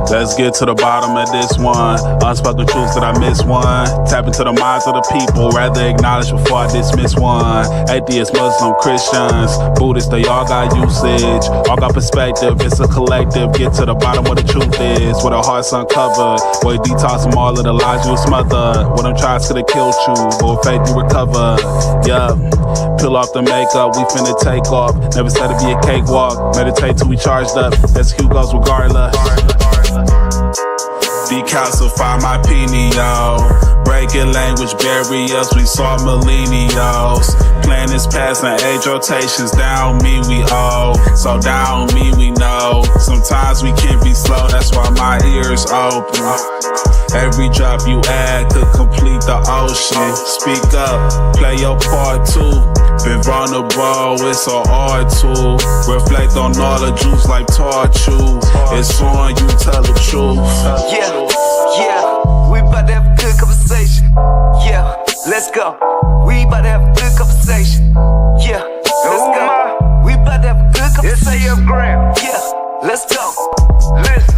Let's get to the bottom of this one. Unspoken truths that I miss one. Tap into the minds of the people, rather acknowledge before I dismiss one. Atheists, Muslim, Christians, Buddhists, they all got usage. All got perspective, it's a collective. Get to the bottom where the truth is, where the heart's uncovered. Where you detox from all of the lies you smothered. Where them tries could have killed you, but with faith you recover. Yeah, peel off the makeup, we finna take off. Never said it'd be a cakewalk. Meditate till we charged up. That's Hugo's regardless. Decalcify my pineal. Breaking language barriers, we saw millennials. Planets passing age rotations, down me we owe. So down me we know. Sometimes we can be slow, that's why my ears open. Every drop you add could complete the ocean. Speak up, play your part too. Been vulnerable, it's so hard to reflect on all the juice like torture. It's on you, tell the truth. Yeah, we about to have a good conversation. Yeah, let's go. We about to have a good conversation. Yeah, let's go. We about to have a good conversation. Yeah, let's go. Listen.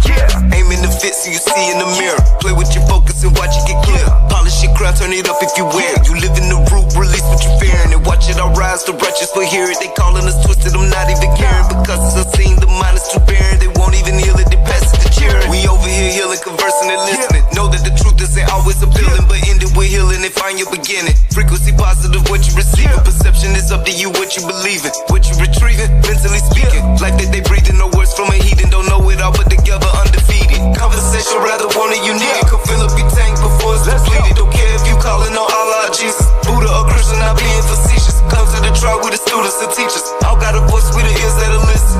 Yeah, aim in the fit so you see in the mirror. Play with your focus and watch it get clear. Polish your crown, turn it up if you wear it. You live in the root, release what you're fearing. And watch it all rise, the righteous will hear it. They calling us twisted, I'm not even caring. Because it's unseen, the mind is too barren. They won't even heal it, they pass it to cheering. We over here healing, conversing and listening. Know that the truth isn't always appealing, but end it with healing and find your beginning. Frequency positive, what you receiving. Perception is up to you, what you believing. What you retrieving, mentally speaking. Life that they breathing, no words from a heathen. Don't know it all, but together undefeated. Conversation, rather want it, you need it. Come fill up your tank before it's depleted. Don't care if you calling on Allah, Jesus, Buddha or Christian, not being facetious. Come to the trial with the students and teachers. All got a voice, we the ears that are listen.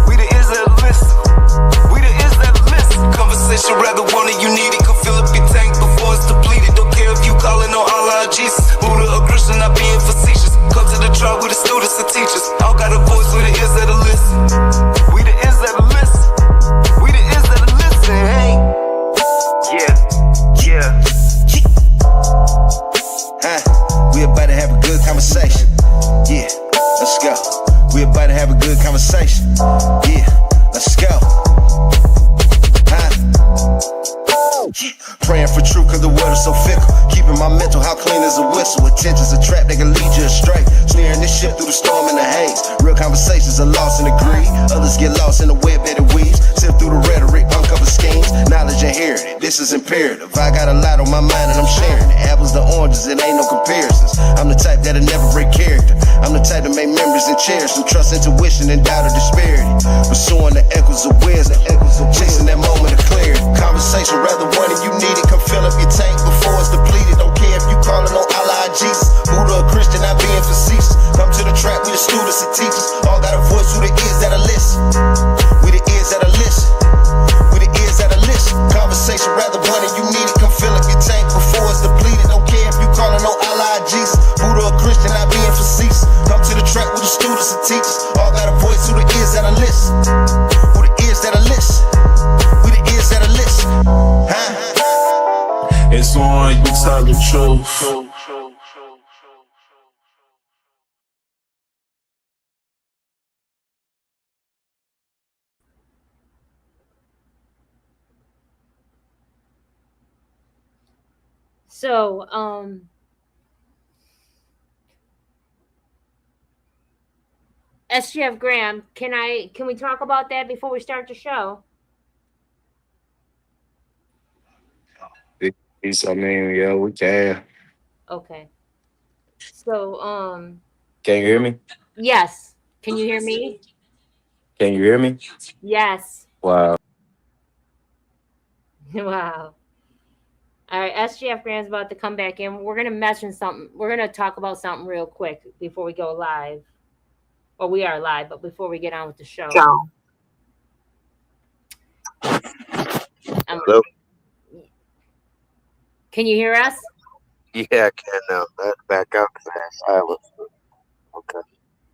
We the ears that are listen. We the ears that are listen. Conversation, rather want it, you need it. Come fill up your tank before it's depleted. Don't care if you calling on Allah, Jesus, Buddha or Christian, not being facetious. Come to the trial with the students and teachers. All got a voice, we the ears that are listen. We the ears that are listen. We the ears that are listen, hey. Yeah. We about to have a good conversation. Yeah, let's go. We about to have a good conversation. Yeah, let's go. Praying for truth cause the world is so fickle. Keeping my mental how clean as a whistle. Attention's a trap that can lead you astray. Steering this ship through the storm and the haze. Real conversations are lost in the greed. Others get lost in the web that it weaves. Sift through the rhetoric, uncover schemes. Knowledge inherited, this is imperative. I got a lot on my mind and I'm sharing it. Apples to oranges, it ain't no comparisons. I'm the type that'll never break character. I'm the type to make memories and cherish them. Trust intuition and doubt of disparity. Pursuing the echoes of wisdom. Chasing that moment of clarity. Conversation rather one if you need it. Come fill up your tank before it's depleted. Don't care if you calling on Allah, Jesus, Buddha or Christian, not being facetious. Come to the track, we the students and teachers. All got a voice, who the ears that are listen. We the ears that are listen. We the ears that are listen. Conversation rather one if you need it. Come fill up your tank before it's depleted. Don't care if you calling on Allah, Jesus, Buddha or Christian, not being facetious. Come to the track with the students and teachers. All got a voice, who the ears that are listen. Who the ears that are listen. We the ears that are listen. It's on you, tell the truth. So, SGF Graham, can we talk about that before we start the show? I mean, yeah, we can. Okay. So, Can you hear me? yes. Can you hear me? Can you hear me? Yes. Wow. Wow. All right, SGF Graham's about to come back in. We're gonna mention something. We're gonna talk about something real quick before we go live. Well, we are live, but before we get on with the show. Hello? Can you hear us? Yeah, I can now. Back out because I have silence. Okay.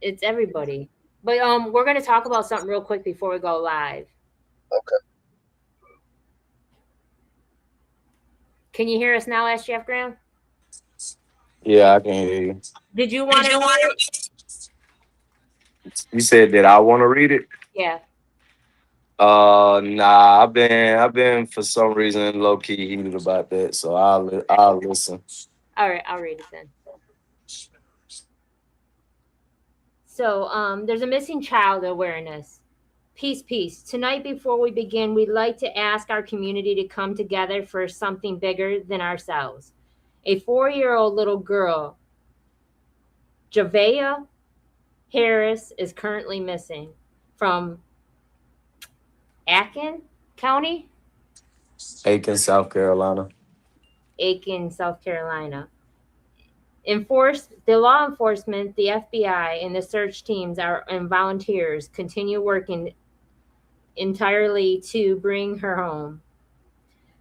It's everybody. But we're gonna talk about something real quick before we go live. Okay. Can you hear us now, SGF Graham? Yeah, I can hear you. Did you want to read it? You said that I want to read it? Yeah. Nah, I've been for some reason low key heated about that, so I'll listen. All right, I'll read it then. So, there's a missing child awareness. Peace, peace. Tonight, before we begin, we'd like to ask our community to come together for something bigger than ourselves. A 4-year-old little girl, Javea Harris, is currently missing from Aiken County, Aiken, South Carolina. Aiken, South Carolina. The law enforcement, the FBI, and the search teams and volunteers continue working entirely to bring her home.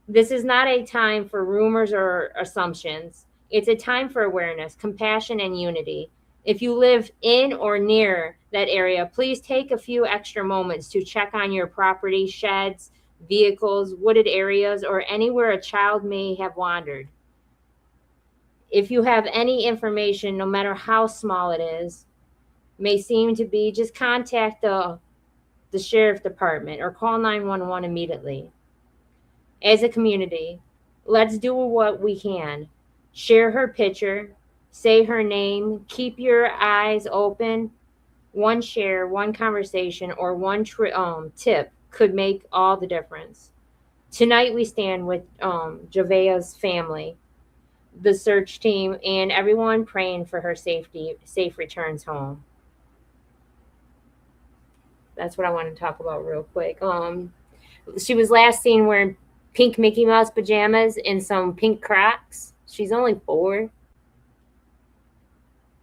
This is not a time for rumors or assumptions. It's a time for awareness, compassion, and unity. If you live in or near that area, please take a few extra moments to check on your property, sheds, vehicles, wooded areas, or anywhere a child may have wandered. If you have any information, no matter how small it is, may seem to be, just contact the sheriff department or call 911 immediately. As a community, let's do what we can. Share her picture, say her name, keep your eyes open. One share, one conversation, or one tip could make all the difference. Tonight, we stand with Javea's family, the search team, and everyone praying for her safe returns home. That's what I want to talk about real quick. She was last seen wearing pink Mickey Mouse pajamas and some pink Crocs. She's only 4,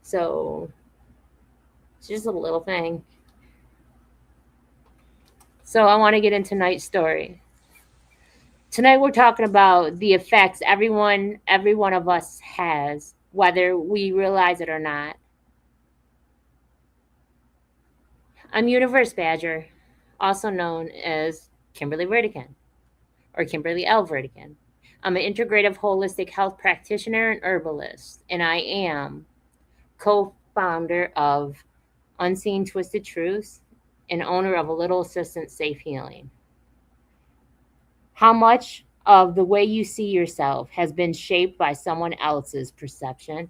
so it's just a little thing. So I want to get into tonight's story. Tonight we're talking about the effects every one of us has, whether we realize it or not. I'm Universe Badger, also known as Kimberly Vertigan or Kimberly L. Vertigan. I'm an integrative holistic health practitioner and herbalist, and I am co-founder of Unseen Twisted Truths and owner of A Little Assistance Safe Healing. How much of the way you see yourself has been shaped by someone else's perception?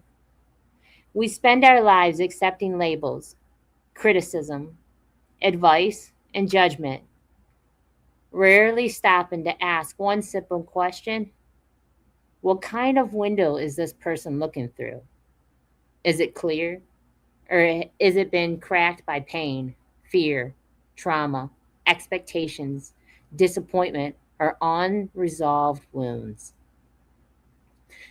We spend our lives accepting labels, criticism, advice, and judgment, rarely stopping to ask one simple question: what kind of window is this person looking through? Is it clear? Or is it been cracked by pain, fear, trauma, expectations, disappointment, or unresolved wounds?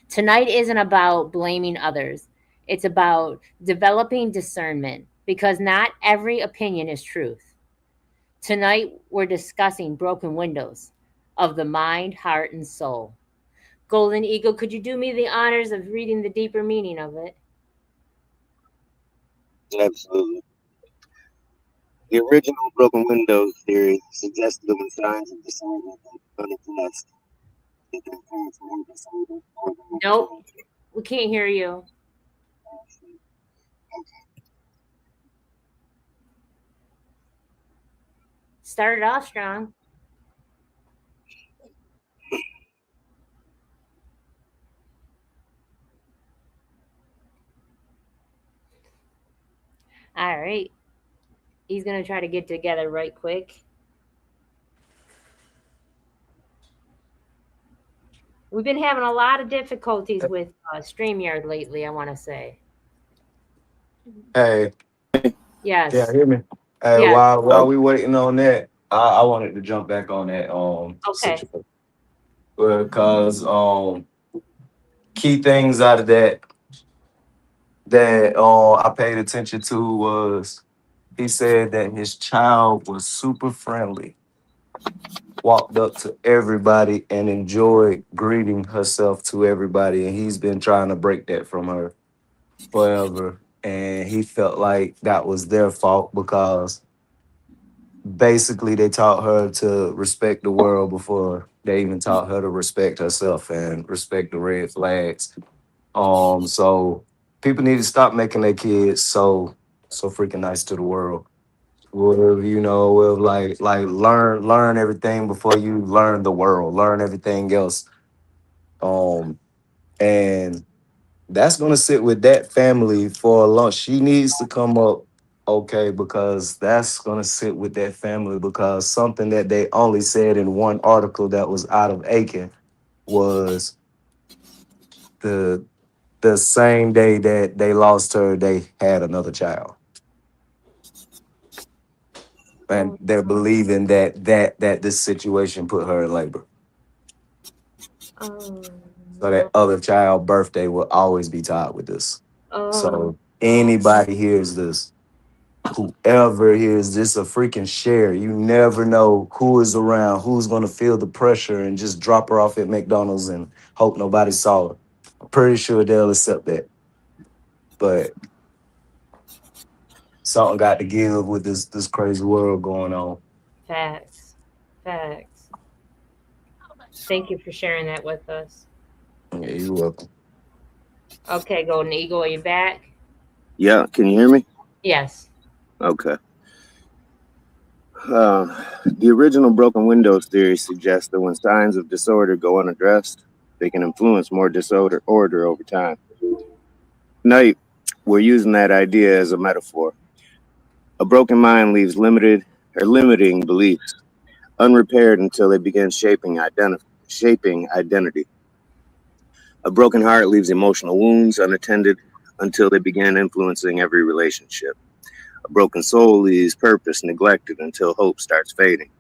Tonight isn't about blaming others. It's about developing discernment because not every opinion is truth. Tonight we're discussing broken windows of the mind, heart, and soul. Golden Eagle, could you do me the honors of reading the deeper meaning of it? Absolutely. The original broken windows theory suggested that when signs of disorder are unaddressed, it can create more disorder or Nope, we can't hear you. Started off strong. All right. He's going to try to get together right quick. We've been having a lot of difficulties with StreamYard lately, I want to say. Hey, yeah, Yes. hear me. Hey, Yes. while we waiting on that, I wanted to jump back on that Okay. situation because key things out of that I paid attention to was he said that his child was super friendly, walked up to everybody and enjoyed greeting herself to everybody, and he's been trying to break that from her forever. And he felt like that was their fault because basically they taught her to respect the world before they even taught her to respect herself and respect the red flags. So people need to stop making their kids so freaking nice to the world. With with like learn everything before you learn the world, learn everything else. Um, and that's gonna sit with that family for a long. She needs to come up okay because that's gonna sit with that family because something that they only said in one article that was out of Aiken was the the same day that they lost her, they had another child, and Oh, they're believing that this situation put her in labor. oh So no. that other child birthday will always be tied with this. Oh So no. anybody hears this, whoever hears this, a freaking share. You never know who is around, who's gonna feel the pressure and just drop her off at McDonald's and hope nobody saw her. I'm pretty sure they'll accept that. But something got to give with this crazy world going on. Facts. Facts. Thank you for sharing that with us. Yeah, you welcome. Okay, Golden Eagle, are you back? Yeah, can you hear me? Yes. Okay. The original broken windows theory suggests that when signs of disorder go unaddressed, they can influence more disorder order over time. Tonight, we're using that idea as a metaphor. A broken mind leaves limiting beliefs unrepaired until they begin shaping identity. A broken heart leaves emotional wounds unattended until they begin influencing every relationship. A broken soul leaves purpose neglected until hope starts fading.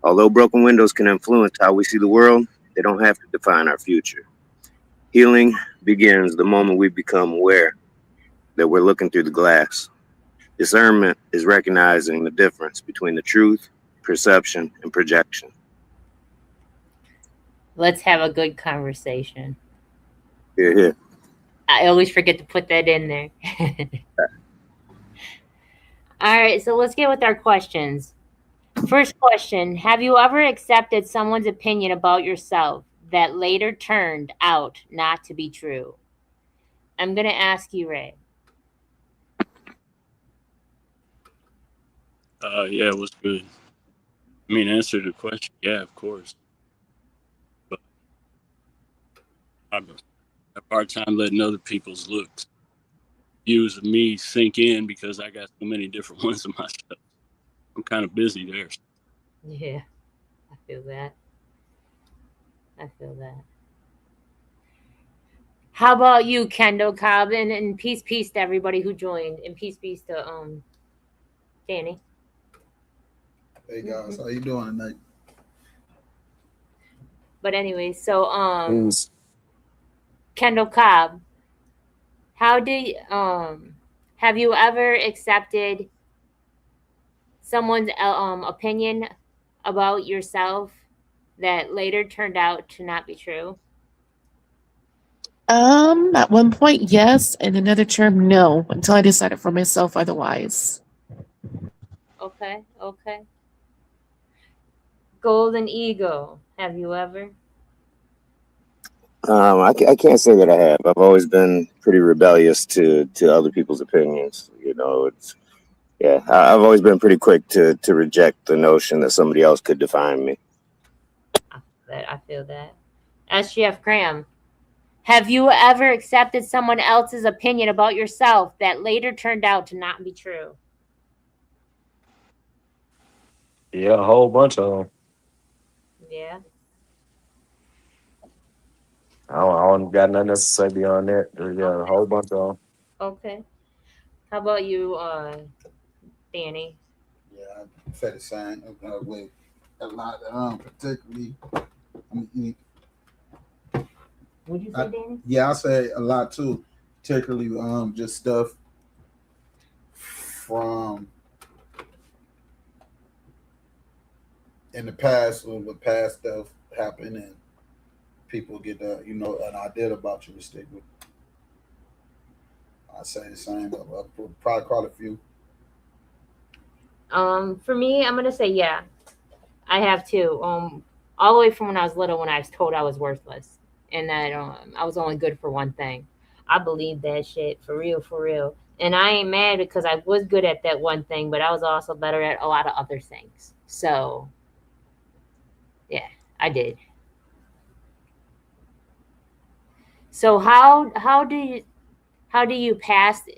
Although broken windows can influence how we see the world, they don't have to define our future. Healing begins the moment we become aware that we're looking through the glass. Discernment is recognizing the difference between the truth, perception, and projection. Let's have a good conversation. Here, here. I always forget to put that in there. All right, so let's get with our questions. First question: have you ever accepted someone's opinion about yourself that later turned out not to be true? I'm going to ask you, Ray. Yeah, it was good. I mean, answer the question. Yeah, of course. But I have a hard time letting other people's looks, views of me sink in because I got so many different ones of myself. I'm kind of busy there. Yeah, I feel that. I feel that. How about you, Kendall Cobb? And peace to everybody who joined, and peace to Danny. Hey guys, how you doing tonight? But anyway, so Peace. Kendall Cobb, how do you, have you ever accepted someone's opinion about yourself that later turned out to not be true? At one point, yes, and another term, no, until I decided for myself otherwise. Okay, okay. Golden Eagle, have you ever? I can't say that I have. I've always been pretty rebellious to other people's opinions. I've always been pretty quick to reject the notion that somebody else could define me. I feel that. SGF Graham, have you ever accepted someone else's opinion about yourself that later turned out to not be true? Yeah, a whole bunch of them. Yeah. I don't got nothing else to say beyond that. Yeah, a Okay. whole bunch of them. Okay. How about you, Danny? Yeah, I said the same with a lot, particularly. I mean, Would you say, Danny? yeah, I say a lot too, particularly just stuff from in the past or with past stuff happened and people get an idea about you to stick with. I say the same. I'll probably call a few. For me, I'm gonna say yeah. I have too. All the way from when I was little, when I was told I was worthless and that I was only good for one thing. I believed that shit for real, And I ain't mad because I was good at that one thing, but I was also better at a lot of other things. So, yeah, I did. So how do you how do past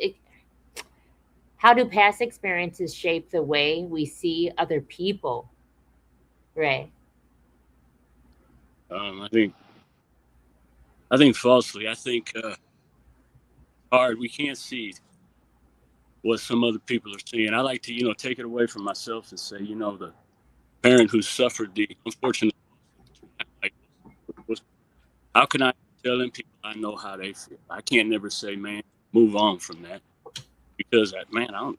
experiences shape the way we see other people, Ray? I think falsely. I think hard. We can't see what some other people are seeing. I like to, take it away from myself and say, the parent who suffered the unfortunate loss, like, how can I tell them people I know how they feel? I can't never say, man, move on from that because man, I don't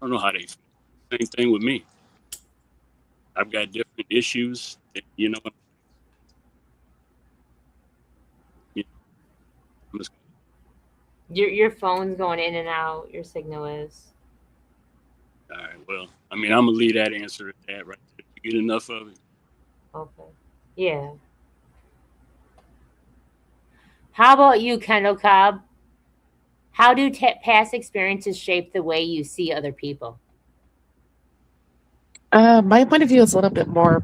know how they feel. Same thing with me. I've got different issues. You know, I'm just, Your phone's going in and out. Your signal is. all right. Well, I mean, I'm gonna leave that answer at that right there. You get enough of it. Okay. Yeah. How about you, Kendall Cobb? How do past experiences shape the way you see other people? My point of view is a little bit more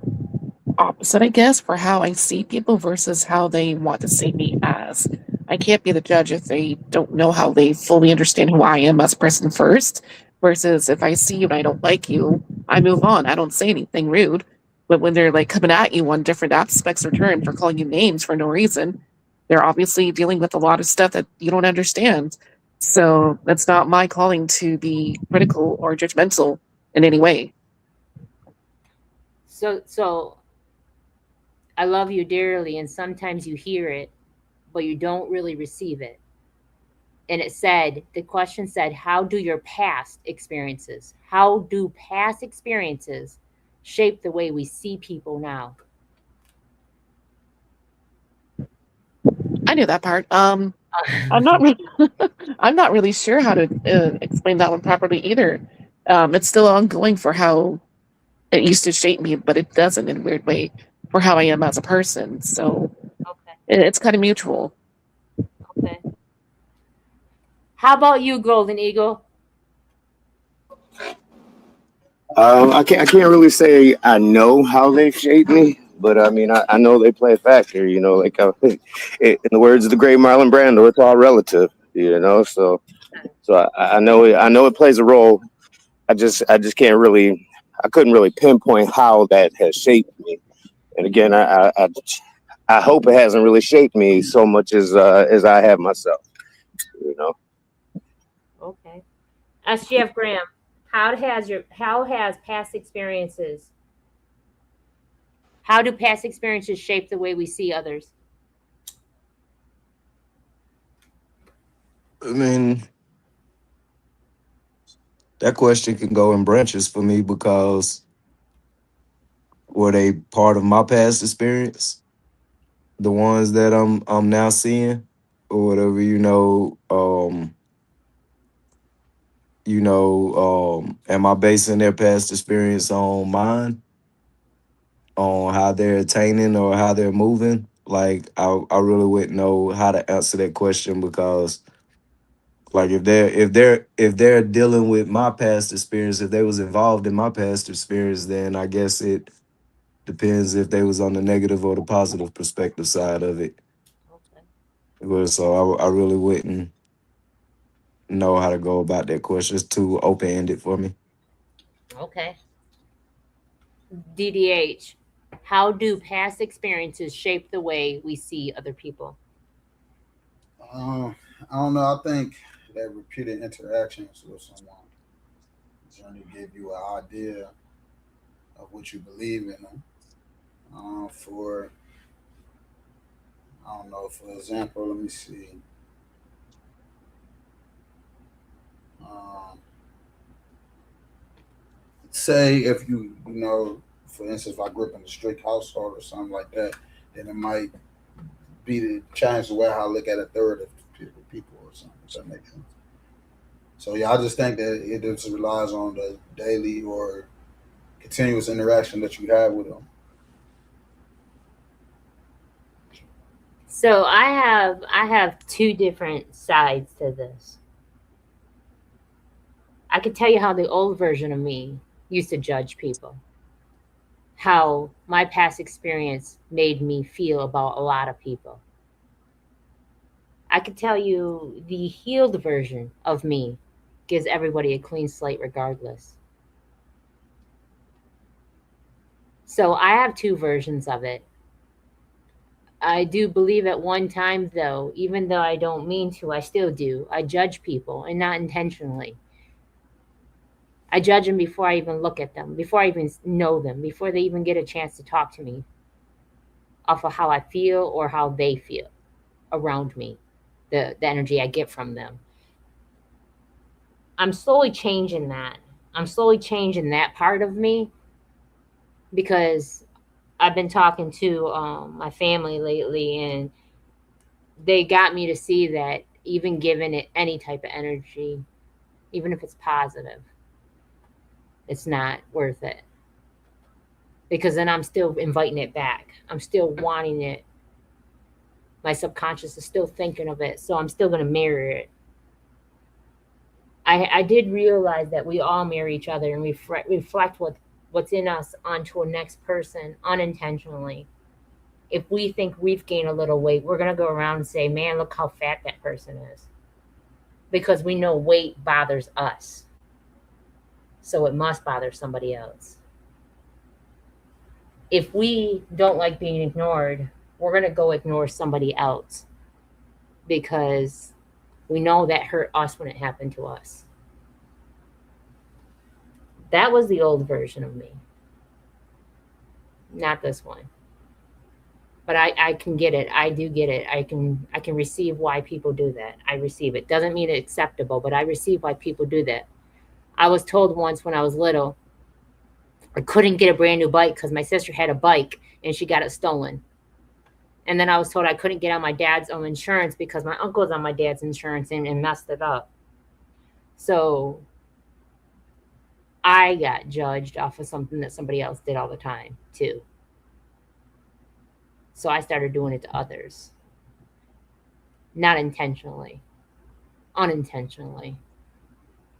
opposite, I guess, for how I see people versus how they want to see me as. I can't be the judge if they don't know how they fully understand who I am as a person first, versus if I see you and I don't like you, I move on. I don't say anything rude. But when they're like coming at you on different aspects or terms or calling you names for no reason, they're obviously dealing with a lot of stuff that you don't understand. So that's not my calling to be critical or judgmental in any way. So I love you dearly, and sometimes you hear it, but you don't really receive it. And the question said, how do past experiences shape the way we see people now? I knew that part. I'm not really, I'm not really sure how to explain that one properly either. It's still ongoing for how it used to shape me, but it doesn't in a weird way for how I am as a person. So Okay, it's kind of mutual. okay. How about you, Golden Eagle? I can't really say I know how they shape me, but I mean, I know they play a factor. Like in the words of the great Marlon Brando, it's all relative. I know it plays a role. I just can't really, I couldn't really pinpoint how that has shaped me. And again, I hope it hasn't really shaped me so much as I have myself. You know. Okay. SGF Graham, how has past experiences how do past experiences shape the way we see others? I mean, that question can go in branches for me because were they part of my past experience, the ones that I'm now seeing, or whatever, am I basing their past experience on mine, on how they're attaining or how they're moving? Like I really wouldn't know how to answer that question because like if they're dealing with my past experience, if they was involved in my past experience, then I guess it depends if they was on the negative or the positive perspective side of it. Okay. Well, so I really wouldn't know how to go about that question. It's too open ended for me. Okay. DDH, how do past experiences shape the way we see other people? I don't know. I think that repeated interactions with someone generally give you an idea of what you believe in them. For I don't know. For example, let me see. Um, Say if for instance, if I grew up in a strict household or something like that, then it might be to change the way how I look at a third of people or something. If that makes sense. So yeah, I just think that it just relies on the daily or continuous interaction that you have with them. So I have two different sides to this. I could tell you how the old version of me used to judge people, how my past experience made me feel about a lot of people. I could tell you the healed version of me gives everybody a clean slate regardless. So I have two versions of it. I do believe at one time, though, even though I don't mean to, I still do. I judge people and not intentionally. I judge them before I even look at them, before I even know them, before they even get a chance to talk to me, off of how I feel or how they feel around me, the energy I get from them. I'm slowly changing that. I'm slowly changing that part of me because I've been talking to my family lately, and they got me to see that even giving it any type of energy, even if it's positive, it's not worth it. Because then I'm still inviting it back. I'm still wanting it. My subconscious is still thinking of it, so I'm still going to mirror it. I did realize that we all mirror each other and reflect what's in us onto a next person unintentionally. If we think we've gained a little weight, we're going to go around and say, man, look how fat that person is. Because we know weight bothers us. So it must bother somebody else. If we don't like being ignored, we're going to go ignore somebody else because we know that hurt us when it happened to us. That was the old version of me, not this one. But I can get it. I do get it. I can receive why people do that. I receive it. Doesn't mean it's acceptable, but I receive why people do that. I was told once when I was little, I couldn't get a brand new bike because my sister had a bike and she got it stolen. And then I was told I couldn't get on my dad's own insurance because my uncle was on my dad's insurance and messed it up. So I got judged off of something that somebody else did all the time too. So I started doing it to others. Not intentionally, unintentionally,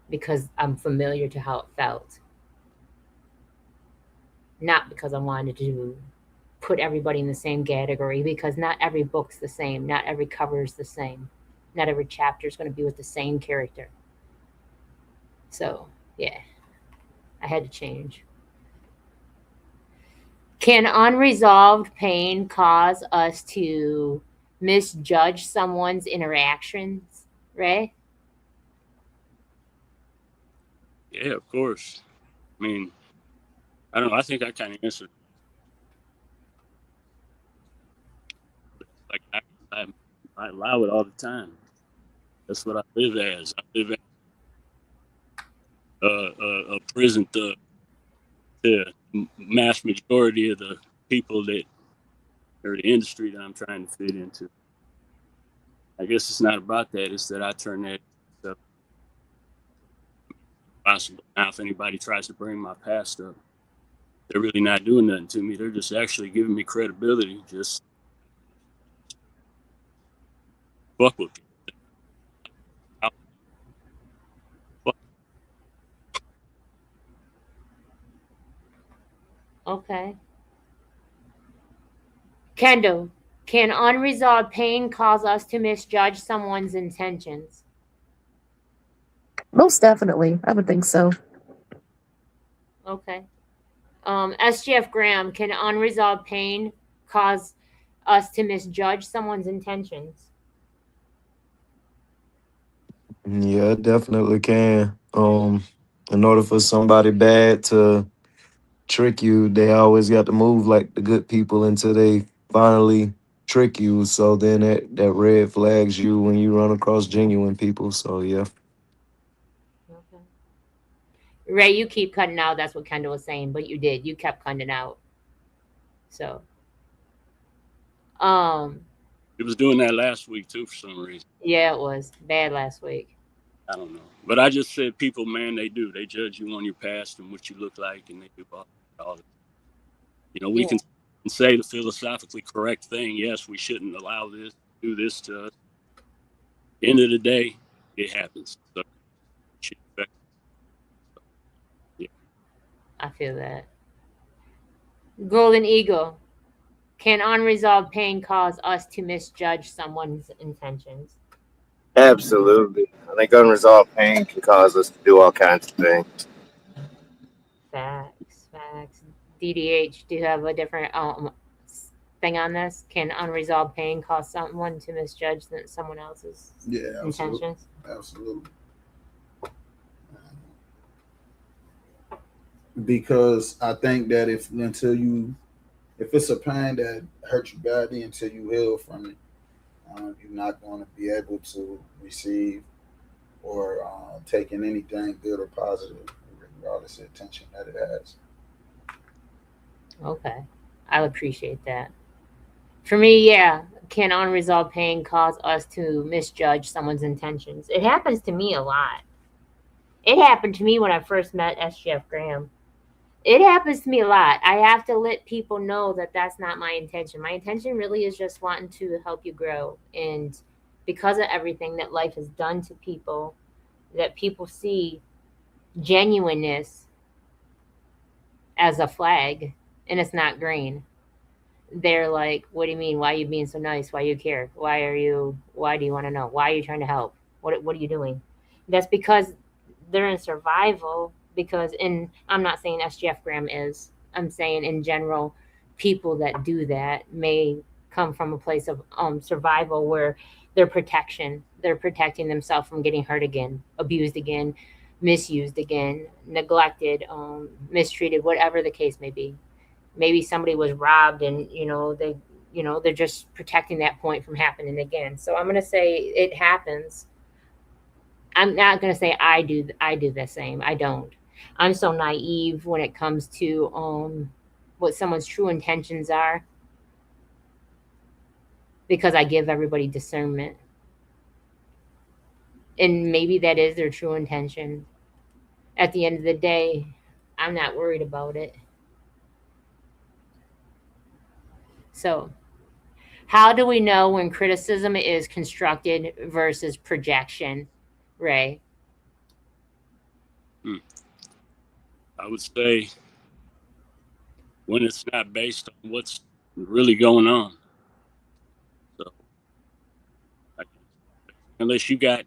because I'm familiar to how it felt. Not because I wanted to put everybody in the same category, because not every book's the same, not every cover is the same, not every chapter is going to be with the same character. So, yeah, I had to change. Can unresolved pain cause us to misjudge someone's interactions, Ray? Yeah, of course. I mean, I don't know. I think I kind of answered like I allow it all the time. That's what I live as. I live as a prison thug to mass majority of the people that or the industry that I'm trying to fit into. I guess it's not about that. It's that I turn that stuff possible. Now, if anybody tries to bring my past up, they're really not doing nothing to me. They're just actually giving me credibility. Just fuck with people. Fuck. Okay. Kendall, can unresolved pain cause us to misjudge someone's intentions? Most definitely. I would think so. Okay. SGF Graham, can unresolved pain cause us to misjudge someone's intentions? Yeah, it definitely can. In order for somebody bad to trick you, they always got to move like the good people until they finally trick you. So then that red flags you when you run across genuine people. So yeah. Okay. Ray, you keep cutting out. That's what Kendall was saying, but you did. You kept cutting out. So, um, It was doing that last week too for some reason. yeah, it was bad last week. I don't know. But I just said people, man, they do. They judge you on your past and what you look like, and they do all the. We Yeah. can say the philosophically correct thing. Yes, we shouldn't allow this, do this to us. End of the day, it happens. So it should affect I feel that. Golden Eagle. Can unresolved pain cause us to misjudge someone's intentions? Absolutely. I think unresolved pain can cause us to do all kinds of things. Facts, facts. DDH, do you have a different thing on this? Can unresolved pain cause someone to misjudge someone else's Yeah, absolutely. intentions? Absolutely. Because I think that if it's a pain that hurts you badly until you heal from it, you're not going to be able to receive or take in anything good or positive, regardless of the attention that it has. Okay, I appreciate that. For me, yeah, can unresolved pain cause us to misjudge someone's intentions? It happens to me a lot. It happened to me when I first met SGF Graham. It happens to me a lot. I have to let people know that that's not my intention. My intention really is just wanting to help you grow. And because of everything that life has done to people, that people see genuineness as a flag and it's not green. They're like, what do you mean? Why are you being so nice? Why you care? Why do you want to know? Why are you trying to help? What are you doing? That's because they're in survival. Because I'm not saying SGF Graham is, I'm saying in general, people that do that may come from a place of survival where they're protecting themselves from getting hurt again, abused again, misused again, neglected, mistreated, whatever the case may be. Maybe somebody was robbed and they're just protecting that point from happening again. So I'm going to say it happens. I'm not going to say I do the same. I don't. I'm so naive when it comes to what someone's true intentions are, because I give everybody discernment, and maybe that is their true intention. At the end of the day, I'm not worried about it. So how do we know when criticism is constructed versus projection, Ray? Hmm. I would say when it's not based on what's really going on. So, I guess, unless you got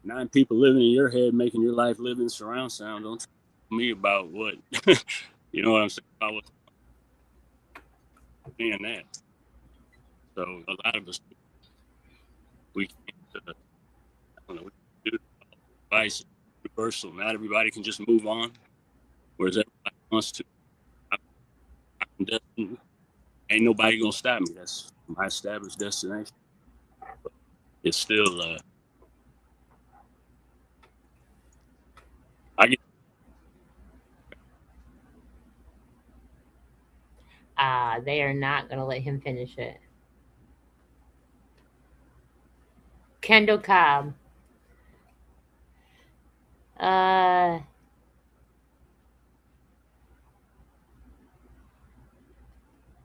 9 people living in your head, making your life live in surround sound, don't tell me about what, you know what I'm saying, about what's being that. So, a lot of us, we can't, I don't know, we do advice universal. Not everybody can just move on, whereas everybody wants to. I'm destined. Ain't nobody gonna stop me. That's my established destination. But it's still, I get. They are not going to let him finish it. Kendall Cobb. Uh,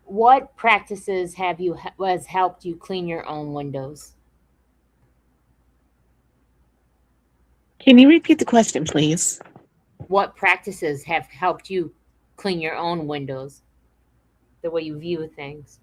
what practices has helped you clean your own windows? Can you repeat the question, please? What practices have helped you clean your own windows? The way you view things.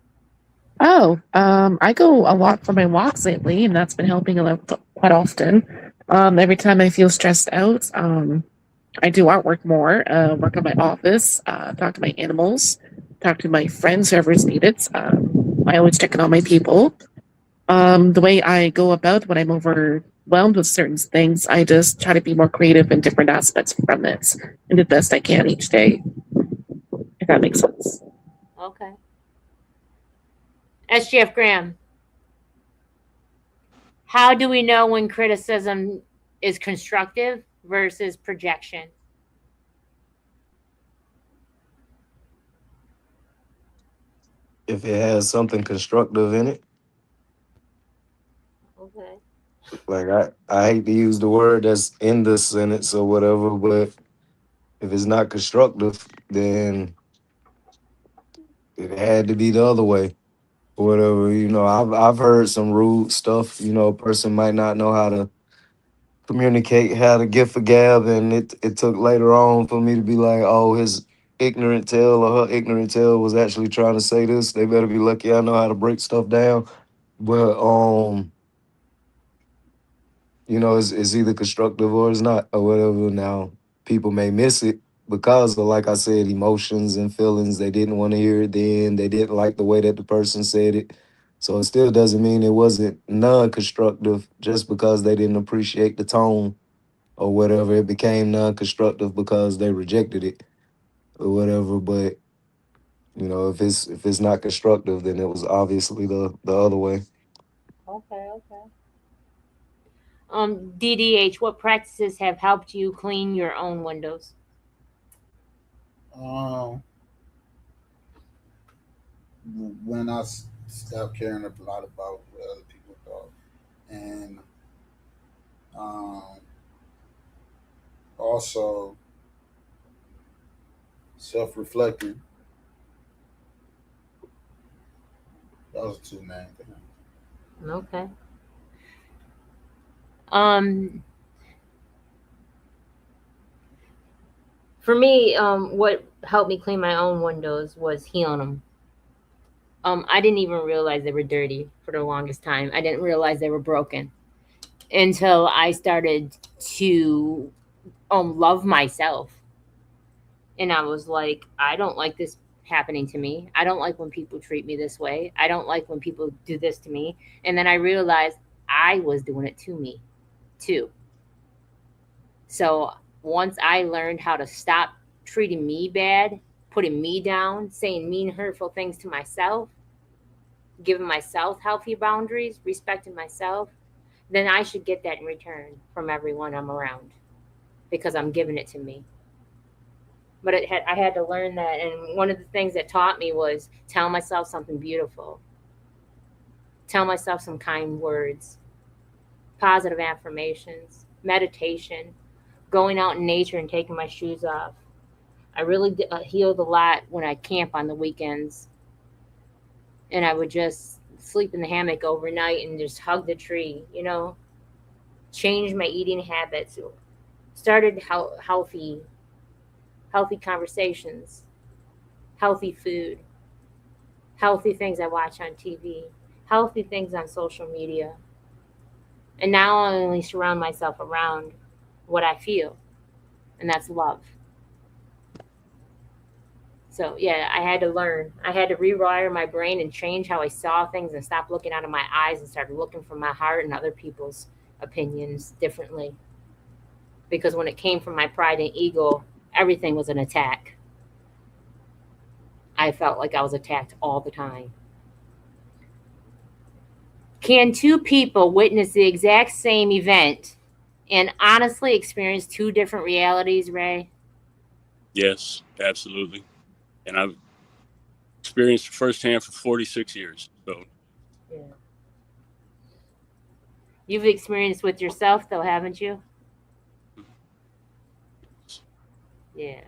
Oh, I go a lot for my walks lately, and that's been helping a lot, quite often. Every time I feel stressed out, I do artwork more, work on my office, talk to my animals, talk to my friends, whoever's needed. I always check in on my people. The way I go about when I'm overwhelmed with certain things, I just try to be more creative in different aspects from it and do the best I can each day, if that makes sense. Okay. SGF Graham. How do we know when criticism is constructive versus projection? If it has something constructive in it, Okay. like I hate to use the word that's in the sentence or whatever, but if it's not constructive, then it had to be the other way. Or whatever, I've heard some rude stuff. A person might not know how to communicate, had a gift of gab, and it took later on for me to be like, oh, his ignorant tail or her ignorant tail was actually trying to say this. They better be lucky I know how to break stuff down. But it's either constructive or it's not or whatever. Now people may miss it because of, like I said, emotions and feelings. They didn't want to hear it then. They didn't like the way that the person said it. So it still doesn't mean it wasn't non-constructive just because they didn't appreciate the tone or whatever. It became non-constructive because they rejected it or whatever. But if it's not constructive, then it was obviously the other way. Okay, okay. DDH, what practices have helped you clean your own windows? Um, when I stopped caring a lot about what other people thought, and um, also self-reflecting, those are two main things. Okay. Um, for me, what helped me clean my own windows was healing them. I didn't even realize they were dirty for the longest time. I didn't realize they were broken until I started to love myself. And I was like, I don't like this happening to me. I don't like when people treat me this way. I don't like when people do this to me. And then I realized I was doing it to me too. So once I learned how to stop treating me bad, putting me down, saying mean, hurtful things to myself, giving myself healthy boundaries, respecting myself, then I should get that in return from everyone I'm around because I'm giving it to me. But I had to learn that. And one of the things that taught me was tell myself something beautiful, tell myself some kind words, positive affirmations, meditation, going out in nature and taking my shoes off. I really healed a lot when I camp on the weekends, and I would just sleep in the hammock overnight and just hug the tree, change my eating habits, started healthy conversations, healthy food, healthy things I watch on TV, healthy things on social media. And now I only surround myself around what I feel, and that's love. So yeah, I had to learn. I had to rewire my brain and change how I saw things and stop looking out of my eyes and start looking from my heart and other people's opinions differently. Because when it came from my pride and ego, everything was an attack. I felt like I was attacked all the time. Can two people witness the exact same event and honestly experience two different realities, Ray? Yes, absolutely. And I've experienced it firsthand for 46 years. So, Yeah. You've experienced with yourself, though, haven't you? Yeah.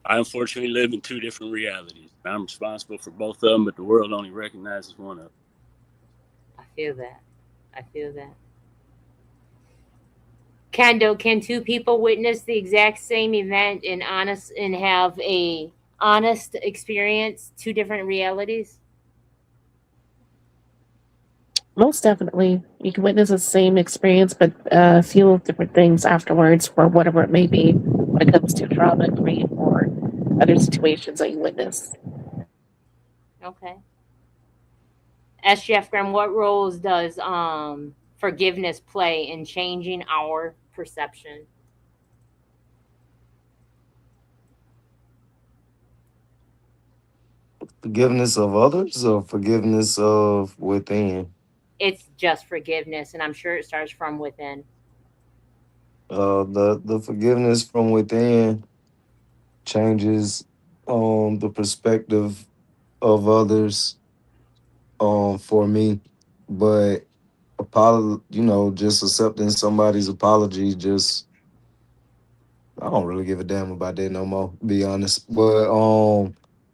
I unfortunately live in two different realities. I'm responsible for both of them, but the world only recognizes one of them. I feel that. I feel that. Kendo, can two people witness the exact same event and have a honest experience, two different realities? Most definitely. You can witness the same experience, but feel different things afterwards for whatever it may be when it comes to trauma, grief, or other situations that you witness. Okay. Ask Jeff Graham, what roles does forgiveness play in changing our perception? Forgiveness of others or forgiveness of within. It's just forgiveness, and I'm sure it starts from within. The forgiveness from within changes the perspective of others for me. But just accepting somebody's apology, just I don't really give a damn about that no more, to be honest. But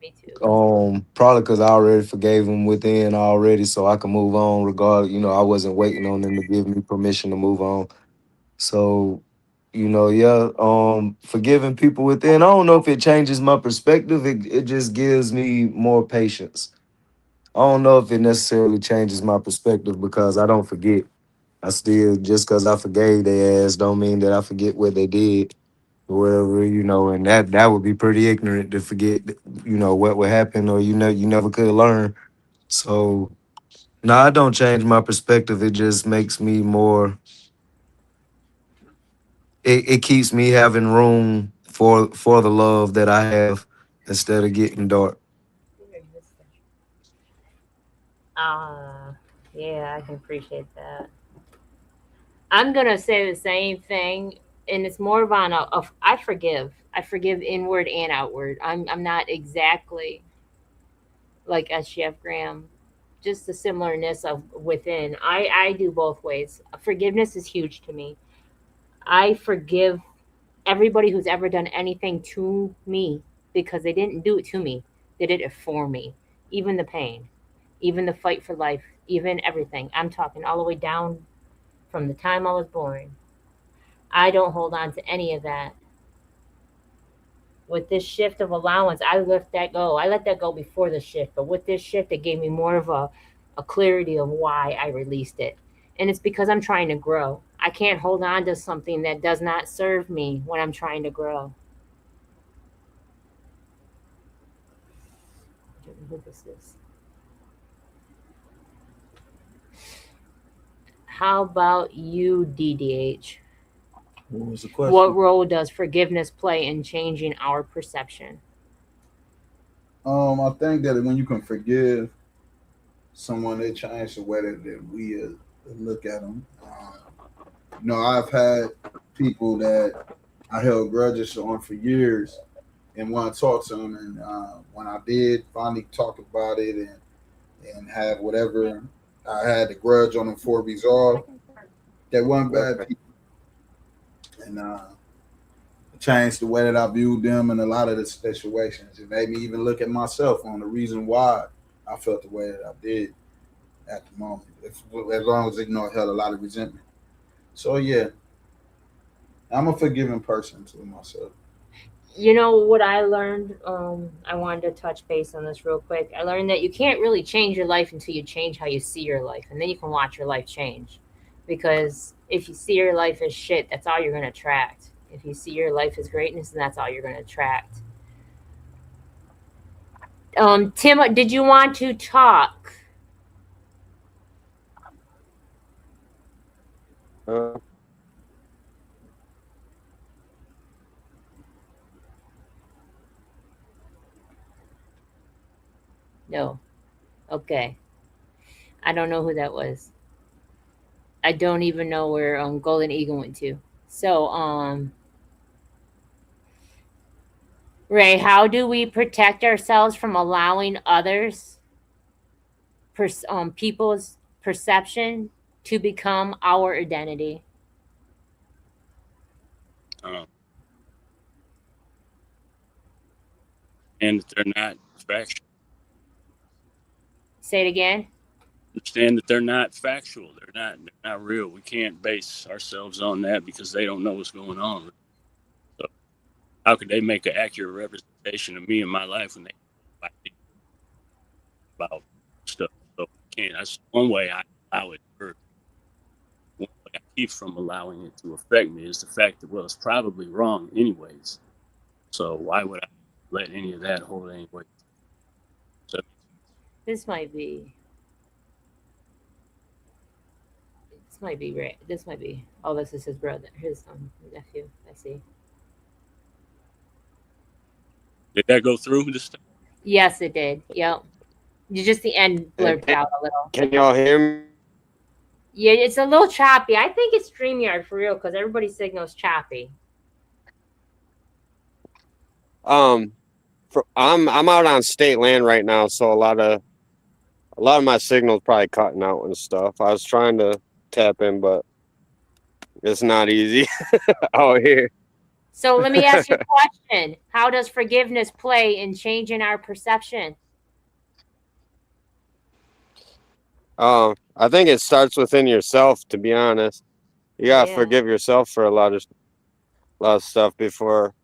Me too. Probably because I already forgave him within already, so I can move on. Regardless, I wasn't waiting on them to give me permission to move on. So, yeah, forgiving people within. I don't know if it changes my perspective. It just gives me more patience. I don't know if it necessarily changes my perspective because I don't forget. I still, just because I forgave their ass don't mean that I forget what they did or whatever, and that would be pretty ignorant to forget, what would happen, or you never could learn. So no, I don't change my perspective. It just makes me more, it keeps me having room for the love that I have instead of getting dark. Ah, yeah, I can appreciate that. I'm gonna say the same thing, and it's more of on I forgive. I forgive inward and outward. I'm not exactly like a Chef Graham, just the similarness of within. I do both ways. Forgiveness is huge to me. I forgive everybody who's ever done anything to me because they didn't do it to me. They did it for me. Even the pain, even the fight for life, even everything. I'm talking all the way down from the time I was born. I don't hold on to any of that. With this shift of allowance, I let that go. I let that go before the shift, but with this shift, it gave me more of a clarity of why I released it. And it's because I'm trying to grow. I can't hold on to something that does not serve me when I'm trying to grow. I don't know who this is. How about you, DDH? What was the What question? role does forgiveness play in changing our perception? I think that when you can forgive someone, they change the way that we look at them. I've had people that I held grudges on for years and want to talk to them, and when I did finally talk about it and have whatever I had the grudge on them for resolved, they weren't bad people, and it changed the way that I viewed them in a lot of the situations. It made me even look at myself on the reason why I felt the way that I did at the moment. As long as it held a lot of resentment. So yeah, I'm a forgiving person to myself. You know what I learned? I wanted to touch base on this real quick. I learned that you can't really change your life until you change how you see your life, and then you can watch your life change. Because if you see your life as shit, that's all you're going to attract. If you see your life as greatness, then that's all you're going to attract. Tim, did you want to talk? Uh, No. Okay. I don't know who that was. I don't even know where Golden Eagle went to. So, Ray, how do we protect ourselves from allowing others, people's perception to become our identity? Um, and that they're not factual. Say it again. Understand that they're not factual. They're not real. We can't base ourselves on that because they don't know what's going on. So how could they make an accurate representation of me and my life when they know about stuff? So we can't. That's one way I allow it to hurt. One way I keep from allowing it to affect me is the fact that, well, it's probably wrong anyways. So why would I let any of that hold any weight? Does that make This might be. This might be Ray. This might be. Oh, this is his brother, his nephew. I see. Did that go through this time? Yes, it did. Yep. You just the end hey, blurred out a little. can y'all hear me? Yeah, it's a little choppy. I think it's StreamYard for real because everybody's signal's choppy. Um, I'm out on state land right now, so a lot of my signal's probably cutting out and stuff. I was trying to tap in, but it's not easy out here. So let me ask you a question. How does forgiveness play in changing our perception? I think it starts within yourself. To be honest, you gotta Yeah, forgive yourself for a lot of stuff before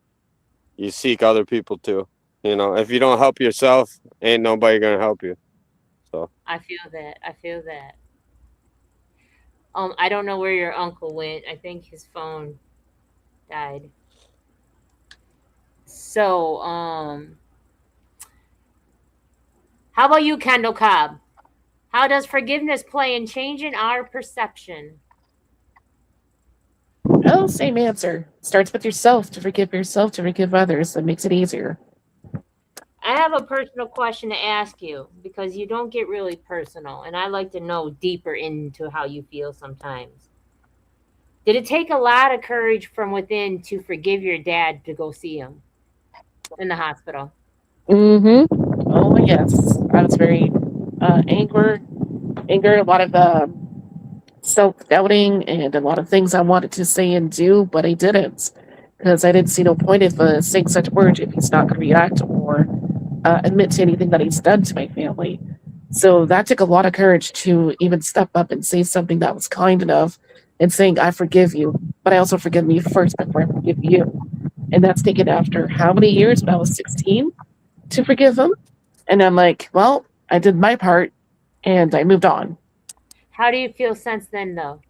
you seek other people to. If you don't help yourself, ain't nobody gonna help you. So I feel that. I feel that. I don't know where your uncle went. I think his phone died. So, how about you, Kendall Cobb? How does forgiveness play in changing our perception? Oh, same answer. Starts with yourself to forgive others. That makes it easier. I have a personal question to ask you because you don't get really personal, and I like to know deeper into how you feel sometimes. Did it take a lot of courage from within to forgive your dad to go see him in the hospital? Mm-hmm. Oh yes, I was very anger, a lot of self doubting, and a lot of things I wanted to say and do, but I didn't because I didn't see no point of saying such words if he's not going to react or admit to anything that he's done to my family. So that took a lot of courage to even step up and say something that was kind enough and saying, I forgive you, but I also forgive me first before I forgive you. And that's taken after how many years when I was 16 to forgive him? And I'm like, well, I did my part and I moved on. How do you feel since then, though?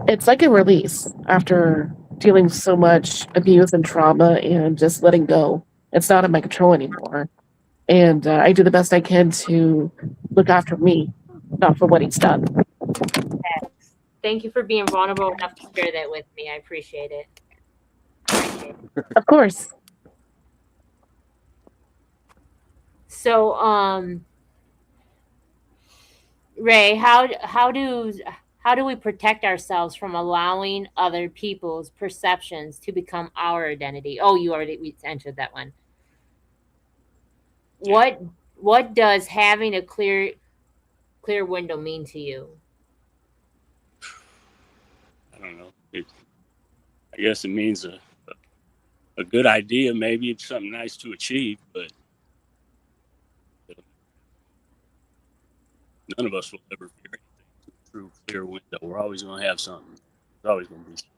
It's like a release after dealing with so much abuse and trauma and just letting go. It's not in my control anymore. And I do the best I can to look after me, not for what he's done. Thank you for being vulnerable enough to share that with me. I appreciate it. Of course. So, Ray, how do we protect ourselves from allowing other people's perceptions to become our identity? Oh, you already we answered that one. Yeah, What does having a clear window mean to you? I don't know. I guess it means a good idea. Maybe it's something nice to achieve, but none of us will ever fear anything to a true clear window. We're always going to have something. There's always going to be something.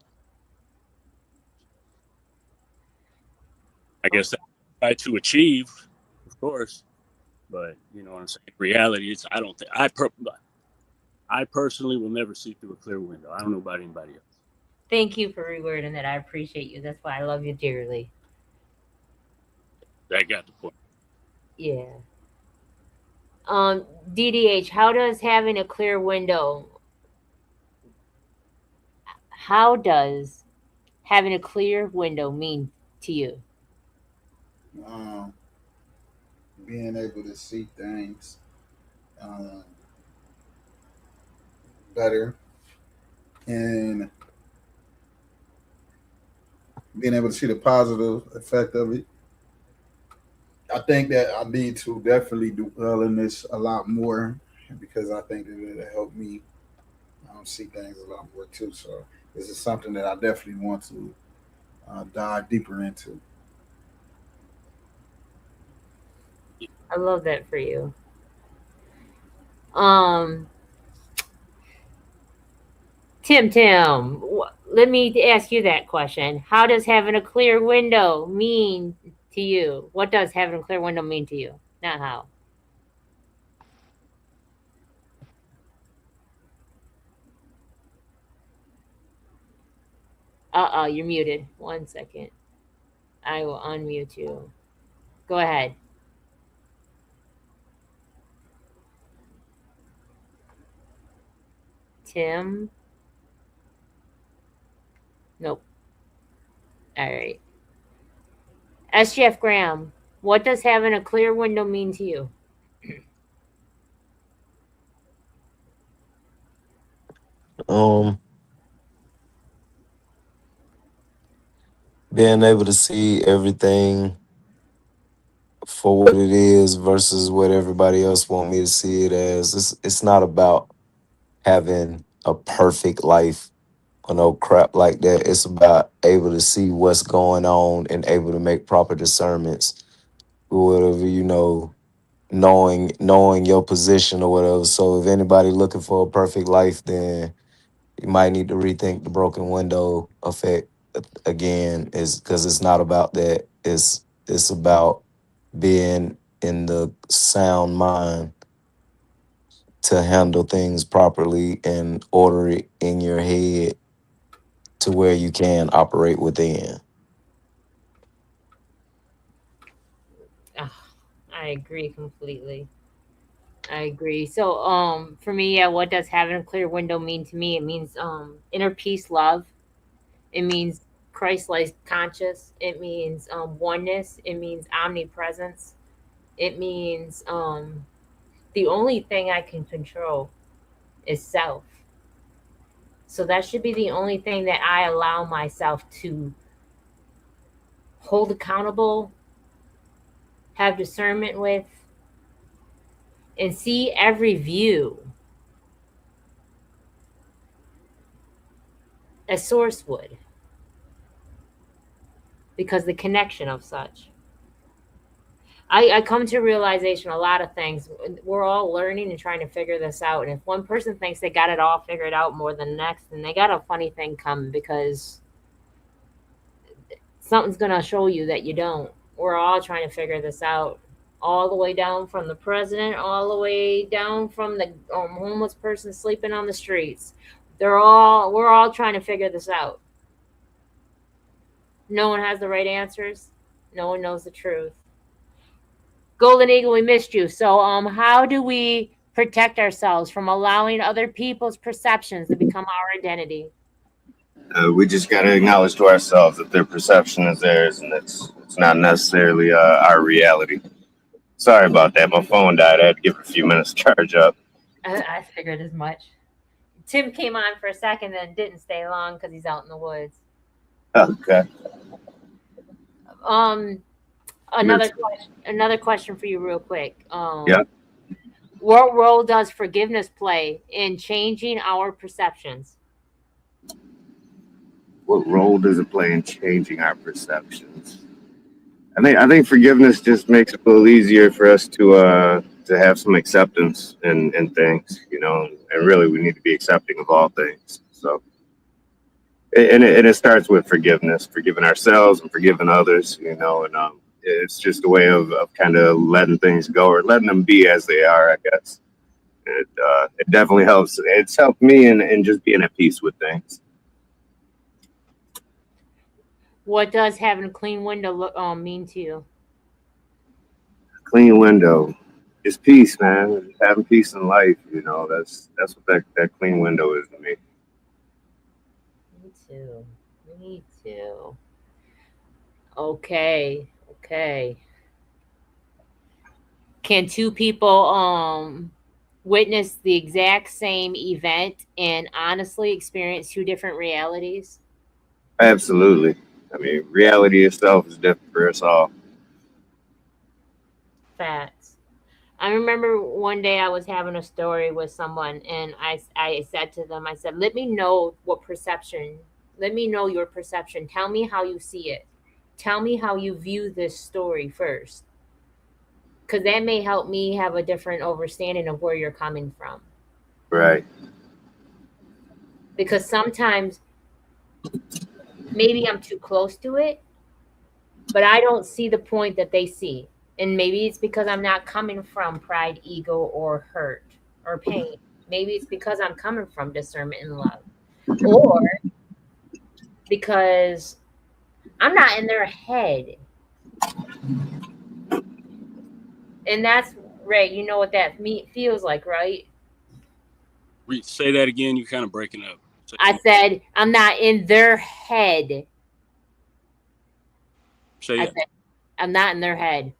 I guess that's try to achieve, of course, but you know what I'm saying. In reality, it's I don't think I personally will never see through a clear window. I don't know about anybody else. Thank you for rewording that. I appreciate you. That's why I love you dearly. That got the point. Yeah. DDH, how does having a clear window, how does having a clear window mean to you? Um, being able to see things uh, better and being able to see the positive effect of it. I think that I need to definitely dwell in this a lot more because I think that it'll help me see things a lot more too. So this is something that I definitely want to dive deeper into. I love that for you. Um, let me ask you that question. How does having a clear window mean to you? What does having a clear window mean to you? Not how. You're muted. One second. I will unmute you. Go ahead. Tim? Nope. All right. SGF Graham, what does having a clear window mean to you? Um, being able to see everything for what it is versus what everybody else want me to see it as. It's not about having a perfect life. or no crap like that. It's about able to see what's going on and able to make proper discernments or whatever, knowing your position or whatever. So if anybody looking for a perfect life, then you might need to rethink the broken window effect again, is because it's not about that. It's about being in the sound mind to handle things properly and order it in your head to where you can operate within. Ah, I agree completely. I agree. So, for me, yeah, what does having a clear window mean to me? It means inner peace, love. It means Christ-like conscious. It means oneness. It means omnipresence. It means the only thing I can control is self. So that should be the only thing that I allow myself to hold accountable, have discernment with, and see every view as source would, because the connection of such. I come to realization a lot of things. We're all learning and trying to figure this out. And if one person thinks they got it all figured out more than the next, then they got a funny thing coming, because something's going to show you that you don't. We're all trying to figure this out. All the way down from the president, all the way down from the homeless person sleeping on the streets. We're all trying to figure this out. No one has the right answers. No one knows the truth. Golden Eagle, we missed you. So, how do we protect ourselves from allowing other people's perceptions to become our identity? We just got to acknowledge to ourselves that their perception is theirs, and it's not necessarily our reality. Sorry about that. My phone died. I had to give it a few minutes to charge up. I figured as much. Tim came on for a second, then didn't stay long because he's out in the woods. Okay. Another question for you, real quick. Yeah. What role does forgiveness play in changing our perceptions? What role does it play in changing our perceptions? I think forgiveness just makes it a little easier for us to have some acceptance in things, and really we need to be accepting of all things. So, and it starts with forgiveness, forgiving ourselves and forgiving others, and it's just a way of kind of letting things go or letting them be as they are, I guess. It definitely helps. It's helped me in just being at peace with things. What does having a clean window mean to you? Clean window, just peace, man. Just having peace in life, that's what that clean window is to me. Me too. Me too. Okay. Okay. Can two people witness the exact same event and honestly experience two different realities? Absolutely. I mean, reality itself is different for us all. Facts. I remember one day I was having a story with someone, and I said to them, I said, let me know let me know your perception. Tell me how you see it. Tell me how you view this story first. Because that may help me have a different understanding of where you're coming from. Right. Because sometimes maybe I'm too close to it, but I don't see the point that they see. And maybe it's because I'm not coming from pride, ego, or hurt or pain. Maybe it's because I'm coming from discernment and love. Or because I'm not in their head. And that's Ray, you know what that feels like, right? Say that again. You're kind of breaking up. I said I'm not in their head. Say I that. said I'm not in their head.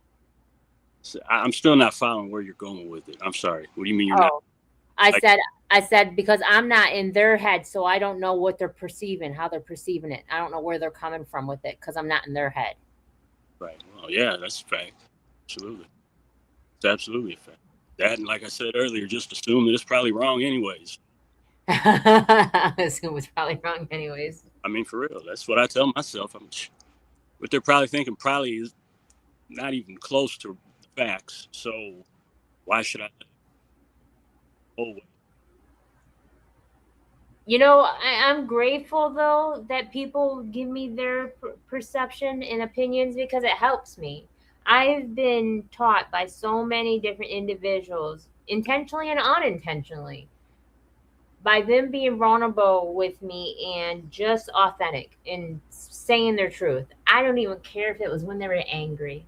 I'm still not following where you're going with it. I'm sorry. What do you mean you're not? I said because I'm not in their head, so I don't know what they're perceiving, how they're perceiving it. I don't know where they're coming from with it because I'm not in their head. Right. Well, yeah, that's a fact. Absolutely. It's absolutely a fact. That, and like I said earlier, just assume that it's probably wrong anyways. I assume it was probably wrong, anyways. I mean, for real, that's what I tell myself. What they're probably thinking probably is not even close to the facts. So why should I let it go away? I'm grateful though that people give me their perception and opinions because it helps me. I've been taught by so many different individuals, intentionally and unintentionally, by them being vulnerable with me and just authentic and saying their truth. I don't even care if it was when they were angry.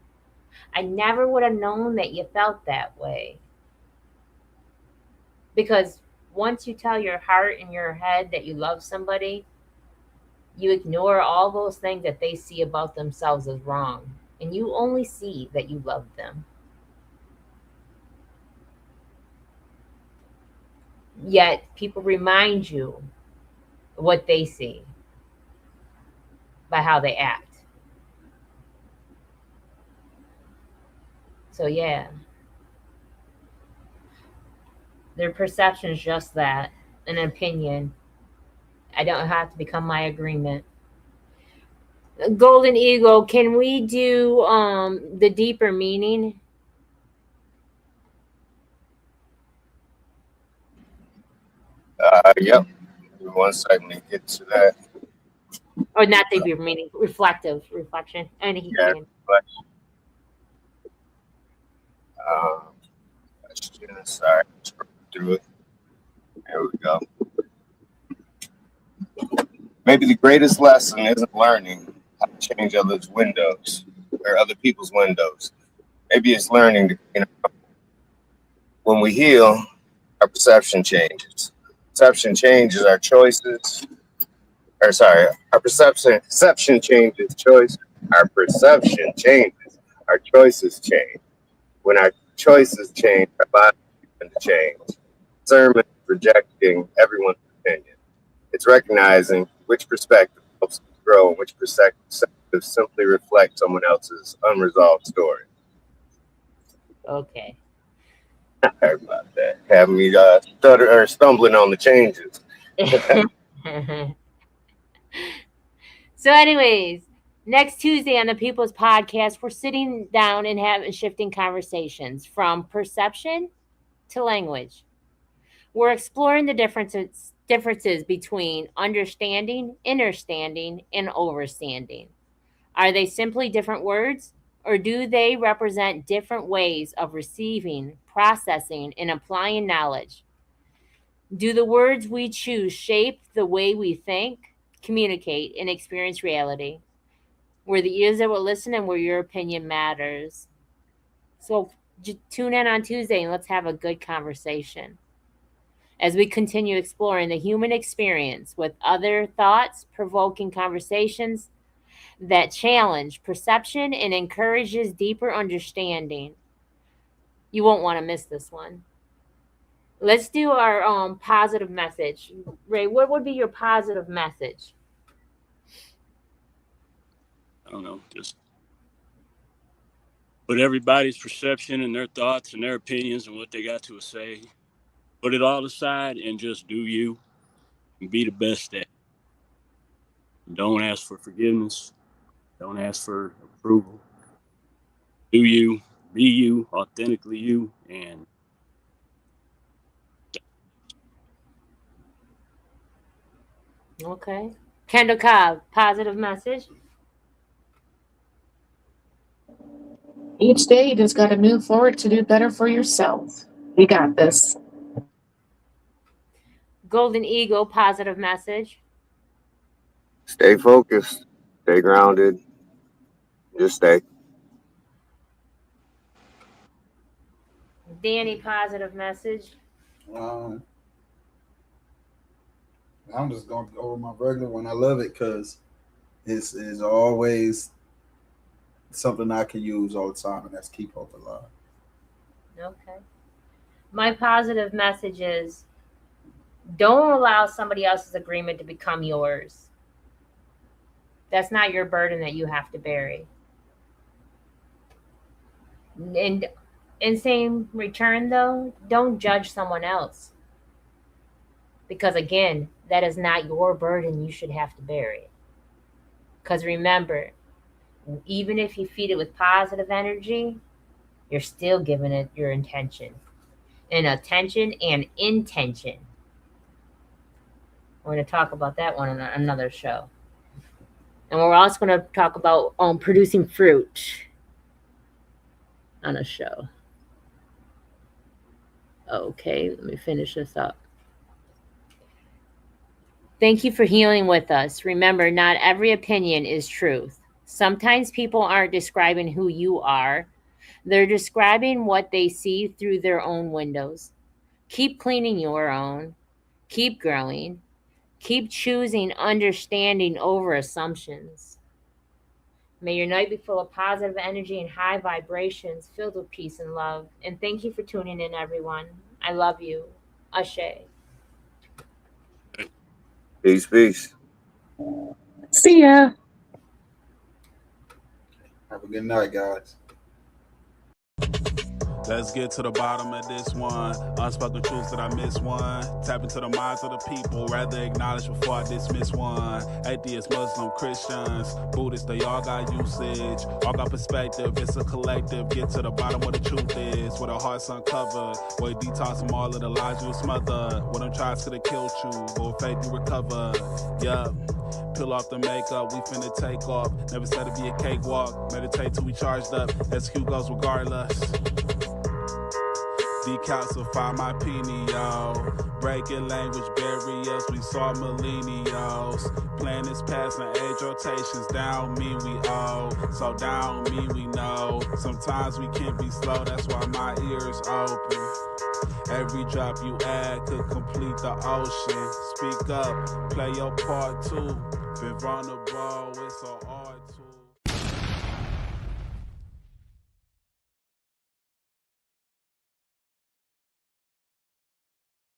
I never would have known that you felt that way. Because once you tell your heart and your head that you love somebody, you ignore all those things that they see about themselves as wrong. And you only see that you love them. Yet people remind you what they see by how they act. So, yeah, their perception is just that, an opinion. I don't have to become my agreement. Golden Eagle, can we do the deeper meaning? Yep. Give me 1 second to get to that. Or not deeper meaning, reflection. And he Yeah. can. But, um, sorry, scroll through it. There we go. Maybe the greatest lesson isn't learning how to change others' windows or other people's windows. Maybe it's learning to, when we heal, our perception changes. Perception changes our choices. Or sorry, our perception changes choice. Our perception changes. Our choices change. When our choices change, our bodies begin to change. Discernment is rejecting everyone's opinion. It's recognizing which perspective helps us grow and which perspective simply reflects someone else's unresolved story. Okay. Sorry about that. Having me stumbling on the changes. So, anyways, next Tuesday on the People's Podcast, we're sitting down and having shifting conversations from perception to language. We're exploring the differences between understanding, understanding, and overstanding. Are they simply different words, or do they represent different ways of receiving, processing, and applying knowledge? Do the words we choose shape the way we think, communicate, and experience reality? We're the ears that will listen and where your opinion matters. So tune in on Tuesday and let's have a good conversation as we continue exploring the human experience with other thoughts provoking conversations that challenge perception and encourages deeper understanding. You won't want to miss this one. Let's do our positive message. Ray, what would be your positive message? I don't know. Just put everybody's perception and their thoughts and their opinions and what they got to say. Put it all aside and just do you and be the best at it. Don't ask for forgiveness. Don't ask for approval. Do you, be you, authentically you, and Okay. Kendall Cobb, positive message. Each day you just got to move forward to do better for yourself. You got this. Golden Eagle, positive message. Stay focused, stay grounded, just stay. Danny, positive message. Um, I'm just gonna go over my regular one. I love it because it's always something I can use all the time, and that's keep hope alive. Okay. My positive message is don't allow somebody else's agreement to become yours. That's not your burden that you have to bury. And in same return, though, don't judge someone else. Because again, that is not your burden. You should have to bear it. Because remember, even if you feed it with positive energy, you're still giving it your intention. And attention and intention. We're going to talk about that one on another show. And we're also going to talk about producing fruit on a show. Okay, let me finish this up. Thank you for healing with us. Remember, not every opinion is truth. Sometimes people aren't describing who you are. They're describing what they see through their own windows. Keep cleaning your own. Keep growing. Keep choosing understanding over assumptions. May your night be full of positive energy and high vibrations filled with peace and love. And thank you for tuning in, everyone. I love you. Ashe. Peace, peace. See ya. Have a good night, guys. Let's get to the bottom of this one. Unspoken truths that I miss one. Tap into the minds of the people, rather acknowledge before I dismiss one. Atheists, Muslim, Christians, Buddhists, they all got usage. All got perspective, it's a collective. Get to the bottom where the truth is, where the heart's uncovered. Where you detox from all of the lies you smothered. Where them tries could have killed you, but with faith you recover. Yup. Peel off the makeup, we finna take off. Never said it'd be a cakewalk. Meditate till we charged up. Execute goes regardless. Decalcify my pineal. Breaking language barriers, we saw millennials. Planets passing age rotations, down me we owe. So down me we know. Sometimes we can be slow, that's why my ears open. Every drop you add could complete the ocean. Speak up, play your part too. Been vulnerable, it's so